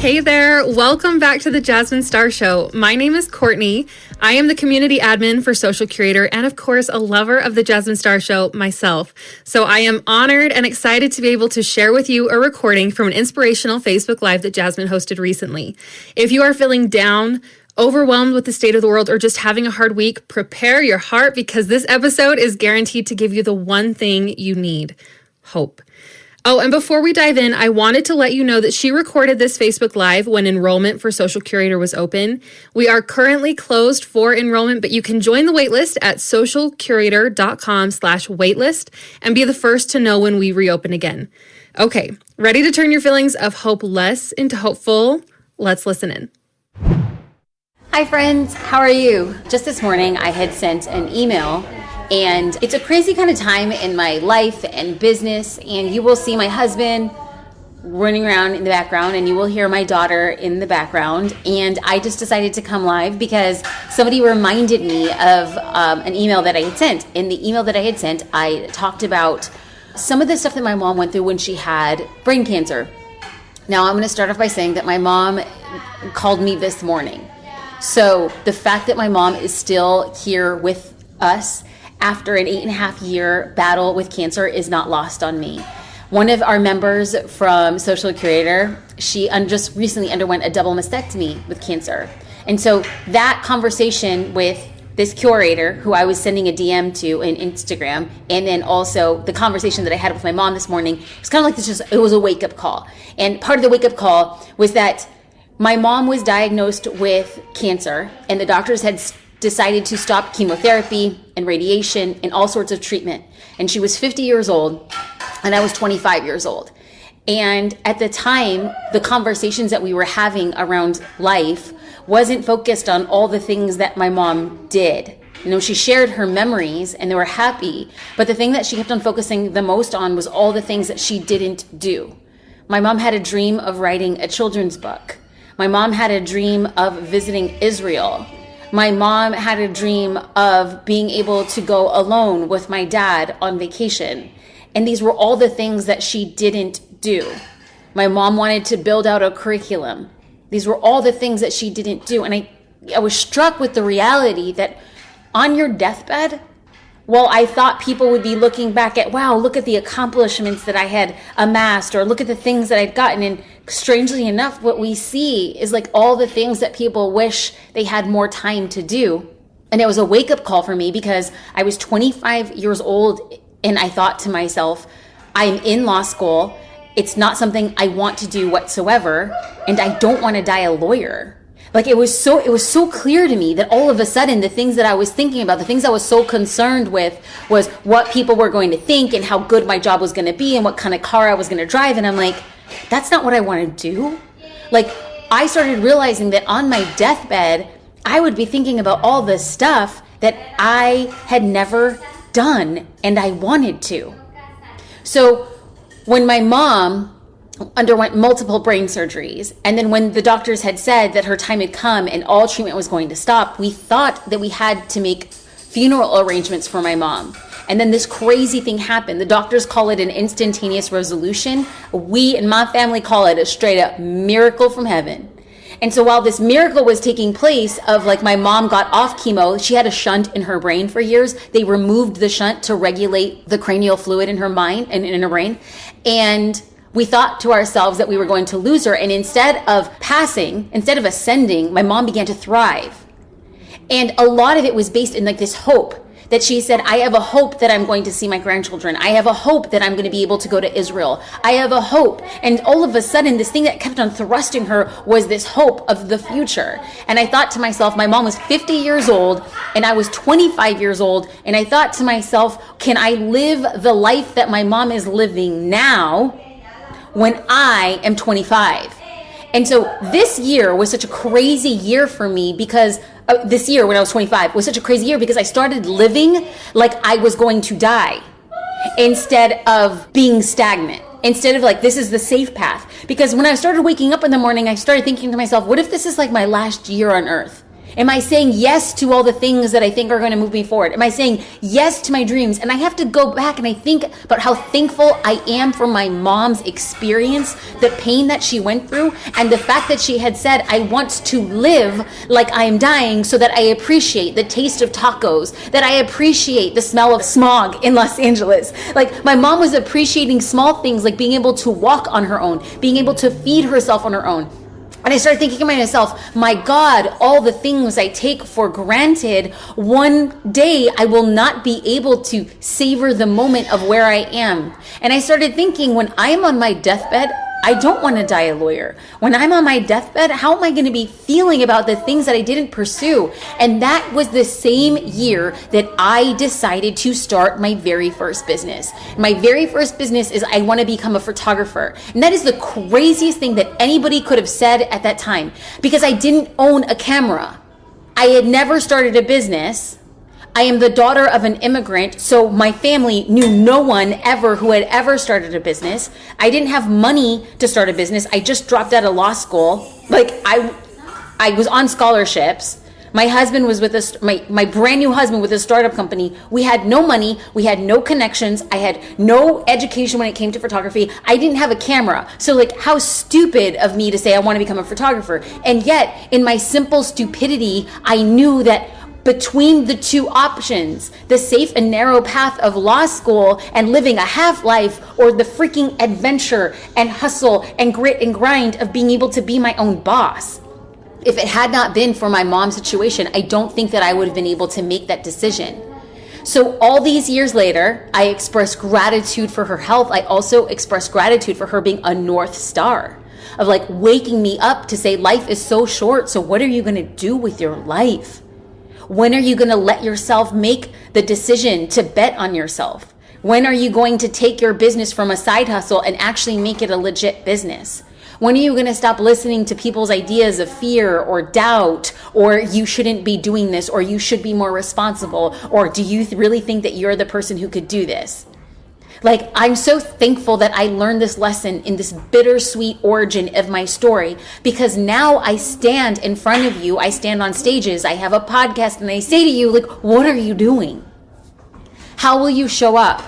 Hey there, welcome back to the Jasmine Star Show. My name is Courtney. I am the community admin for Social Curator and of course a lover of the Jasmine Star Show myself. So I am honored and excited to be able to share with you a recording from an inspirational Facebook Live that Jasmine hosted recently. If you are feeling down, overwhelmed with the state of the world, or just having a hard week, prepare your heart because this episode is guaranteed to give you the one thing you need: hope. Oh, and before we dive in, I wanted to let you know that she recorded this Facebook Live when enrollment for Social Curator was open. We are currently closed for enrollment, but you can join the waitlist at socialcurator.com/waitlist and be the first to know when we reopen again. Okay, ready to turn your feelings of hopeless into hopeful? Let's listen in. Hi friends, how are you? Just this morning I had sent an email, and it's a crazy kind of time in my life and business, and you will see my husband running around in the background and you will hear my daughter in the background. And I just decided to come live because somebody reminded me of an email that I had sent. In the email that I had sent, I talked about some of the stuff that my mom went through when she had brain cancer. Now I'm going to start off by saying that my mom called me this morning. So the fact that my mom is still here with us after an 8.5-year battle with cancer is not lost on me. One of our members from Social Curator, she just recently underwent a double mastectomy with cancer. And so that conversation with this curator, who I was sending a DM to in Instagram, and then also the conversation that I had with my mom this morning, it's kind of like it was a wake-up call. And part of the wake-up call was that my mom was diagnosed with cancer, and the doctors had decided to stop chemotherapy and radiation and all sorts of treatment. And she was 50 years old and I was 25 years old. And at the time, the conversations that we were having around life wasn't focused on all the things that my mom did. You know, she shared her memories and they were happy, but the thing that she kept on focusing the most on was all the things that she didn't do. My mom had a dream of writing a children's book. My mom had a dream of visiting Israel. My mom had a dream of being able to go alone with my dad on vacation. And these were all the things that she didn't do. My mom wanted to build out a curriculum. These were all the things that she didn't do. And I was struck with the reality that on your deathbed, well, I thought people would be looking back at, wow, look at the accomplishments that I had amassed, or look at the things that I'd gotten. And strangely enough, what we see is like all the things that people wish they had more time to do. And it was a wake-up call for me because I was 25 years old and I thought to myself, I'm in law school. It's not something I want to do whatsoever. And I don't want to die a lawyer. Like it was so clear to me that all of a sudden the things that I was thinking about, the things I was so concerned with was what people were going to think and how good my job was going to be and what kind of car I was going to drive. And I'm like, that's not what I want to do. Like I started realizing that on my deathbed, I would be thinking about all the stuff that I had never done and I wanted to. So when my mom underwent multiple brain surgeries, and then when the doctors had said that her time had come and all treatment was going to stop, we thought that we had to make funeral arrangements for my mom. And then this crazy thing happened. The doctors call it an instantaneous resolution. We in my family call it a straight up miracle from heaven. And so while this miracle was taking place of like my mom got off chemo, she had a shunt in her brain for years. They removed the shunt to regulate the cranial fluid in her mind and in her brain. And we thought to ourselves that we were going to lose her. And instead of ascending, my mom began to thrive. And a lot of it was based in like this hope that she said, I have a hope that I'm going to see my grandchildren. I have a hope that I'm going to be able to go to Israel. I have a hope. And all of a sudden, this thing that kept on thrusting her was this hope of the future. And I thought to myself, my mom was 50 years old and I was 25 years old. And I thought to myself, can I live the life that my mom is living now when I am 25? And so this year was such a crazy year for me because this year when I was 25 was such a crazy year because I started living like I was going to die instead of being stagnant, instead of like, this is the safe path. Because when I started waking up in the morning, I started thinking to myself, what if this is like my last year on earth? Am I saying yes to all the things that I think are going to move me forward? Am I saying yes to my dreams? And I have to go back and I think about how thankful I am for my mom's experience, the pain that she went through, and the fact that she had said, I want to live like I am dying so that I appreciate the taste of tacos, that I appreciate the smell of smog in Los Angeles. Like, my mom was appreciating small things like being able to walk on her own, being able to feed herself on her own. And I started thinking to myself, my God, all the things I take for granted, one day I will not be able to savor the moment of where I am. And I started thinking, when I'm on my deathbed, I don't want to die a lawyer. When I'm on my deathbed, how am I going to be feeling about the things that I didn't pursue? And that was the same year that I decided to start my very first business. My very first business is I want to become a photographer. And that is the craziest thing that anybody could have said at that time, because I didn't own a camera. I had never started a business. I am the daughter of an immigrant, so my family knew no one ever who had ever started a business. I didn't have money to start a business. I just dropped out of law school. Like, I was on scholarships. My husband was with us, my brand new husband with a startup company. We had no money. We had no connections. I had no education when it came to photography. I didn't have a camera. So, like, how stupid of me to say I want to become a photographer. And yet, in my simple stupidity, I knew that between the two options, the safe and narrow path of law school and living a half life, or the freaking adventure and hustle and grit and grind of being able to be my own boss. If it had not been for my mom's situation, I don't think that I would have been able to make that decision. So all these years later, I expressed gratitude for her health. I also expressed gratitude for her being a North Star, of like waking me up to say, life is so short. So what are you going to do with your life? When are you going to let yourself make the decision to bet on yourself? When are you going to take your business from a side hustle and actually make it a legit business? When are you going to stop listening to people's ideas of fear or doubt, or you shouldn't be doing this, or you should be more responsible, or do you really think that you're the person who could do this? Like, I'm so thankful that I learned this lesson in this bittersweet origin of my story, because now I stand in front of you, I stand on stages, I have a podcast, and I say to you, like, what are you doing? How will you show up?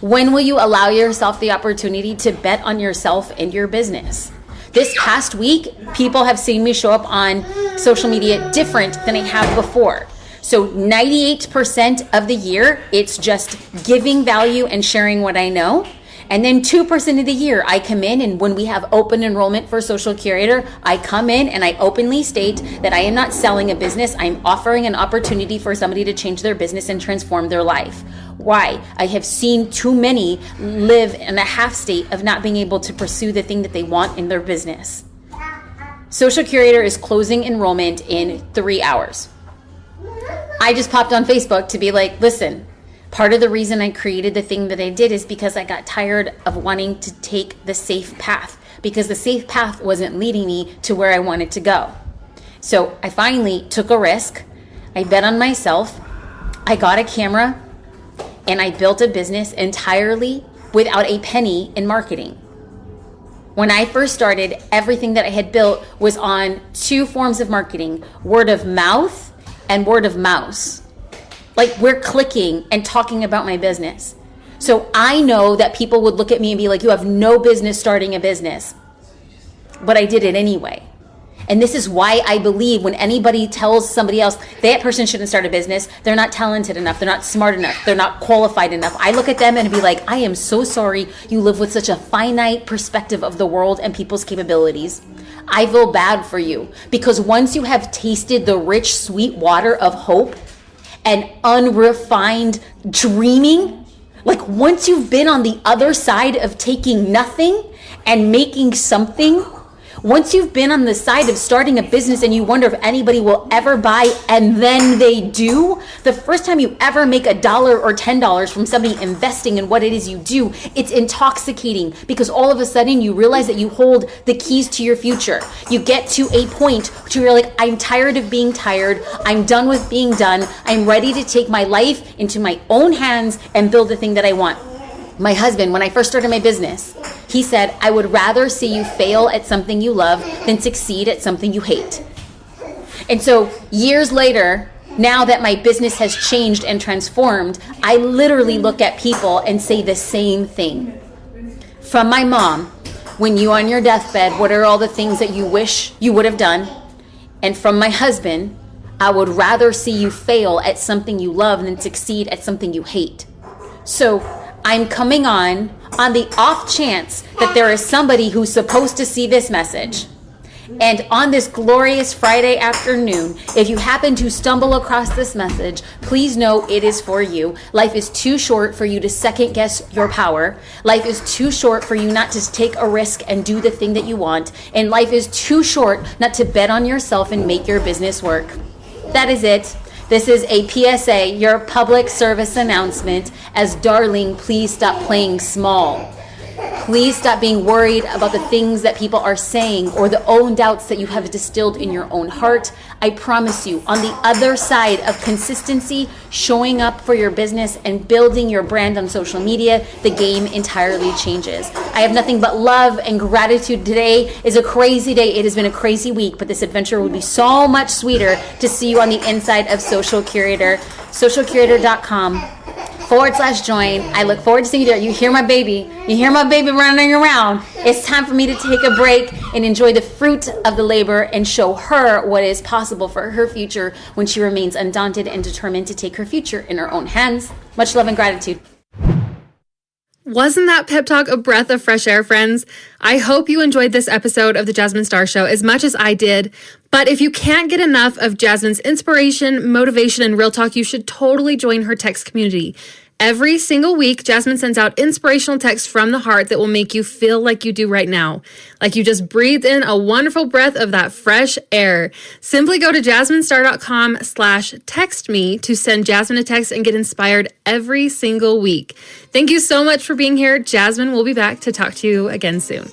When will you allow yourself the opportunity to bet on yourself and your business? This past week, people have seen me show up on social media different than I have before. So 98% of the year, it's just giving value and sharing what I know. And then 2% of the year, I come in, and when we have open enrollment for Social Curator, I come in and I openly state that I am not selling a business. I'm offering an opportunity for somebody to change their business and transform their life. Why? I have seen too many live in a half state of not being able to pursue the thing that they want in their business. Social Curator is closing enrollment in 3 hours. I just popped on Facebook to be like, listen, part of the reason I created the thing that I did is because I got tired of wanting to take the safe path, because the safe path wasn't leading me to where I wanted to go. So I finally took a risk. I bet on myself. I got a camera and I built a business entirely without a penny in marketing. When I first started, everything that I had built was on 2 forms of marketing: word of mouth and word of mouse. Like, we're clicking and talking about my business. So I know that people would look at me and be like, you have no business starting a business. But I did it anyway. And this is why I believe when anybody tells somebody else that person shouldn't start a business, they're not talented enough, they're not smart enough, they're not qualified enough. I look at them and be like, I am so sorry you live with such a finite perspective of the world and people's capabilities. I feel bad for you, because once you have tasted the rich, sweet water of hope and unrefined dreaming, like once you've been on the other side of taking nothing and making something, once you've been on the side of starting a business and you wonder if anybody will ever buy, and then they do, the first time you ever make $1 or $10 from somebody investing in what it is you do, it's intoxicating, because all of a sudden you realize that you hold the keys to your future. You get to a point where you're like, I'm tired of being tired. I'm done with being done. I'm ready to take my life into my own hands and build the thing that I want. My husband, when I first started my business, he said, I would rather see you fail at something you love than succeed at something you hate. And so years later, now that my business has changed and transformed, I literally look at people and say the same thing. From my mom, when you on your deathbed, what are all the things that you wish you would have done? And from my husband, I would rather see you fail at something you love than succeed at something you hate. So I'm coming on the off chance that there is somebody who's supposed to see this message. And on this glorious Friday afternoon, if you happen to stumble across this message, please know it is for you. Life is too short for you to second guess your power. Life is too short for you not to take a risk and do the thing that you want. And life is too short not to bet on yourself and make your business work. That is it. This is a PSA, your public service announcement, as darling, please stop playing small. Please stop being worried about the things that people are saying or the own doubts that you have distilled in your own heart. I promise you, on the other side of consistency, showing up for your business and building your brand on social media, the game entirely changes. I have nothing but love and gratitude. Today is a crazy day. It has been a crazy week, but this adventure would be so much sweeter to see you on the inside of Social Curator, socialcurator.com/join. I look forward to seeing you there. You hear my baby. You hear my baby running around. It's time for me to take a break and enjoy the fruit of the labor and show her what is possible for her future when she remains undaunted and determined to take her future in her own hands. Much love and gratitude. Wasn't that pep talk a breath of fresh air, friends? I hope you enjoyed this episode of the Jasmine Star Show as much as I did. But if you can't get enough of Jasmine's inspiration, motivation, and real talk, you should totally join her text community. Every single week, Jasmine sends out inspirational texts from the heart that will make you feel like you do right now. Like you just breathed in a wonderful breath of that fresh air. Simply go to jasminestar.com/text me to send Jasmine a text and get inspired every single week. Thank you so much for being here. Jasmine will be back to talk to you again soon.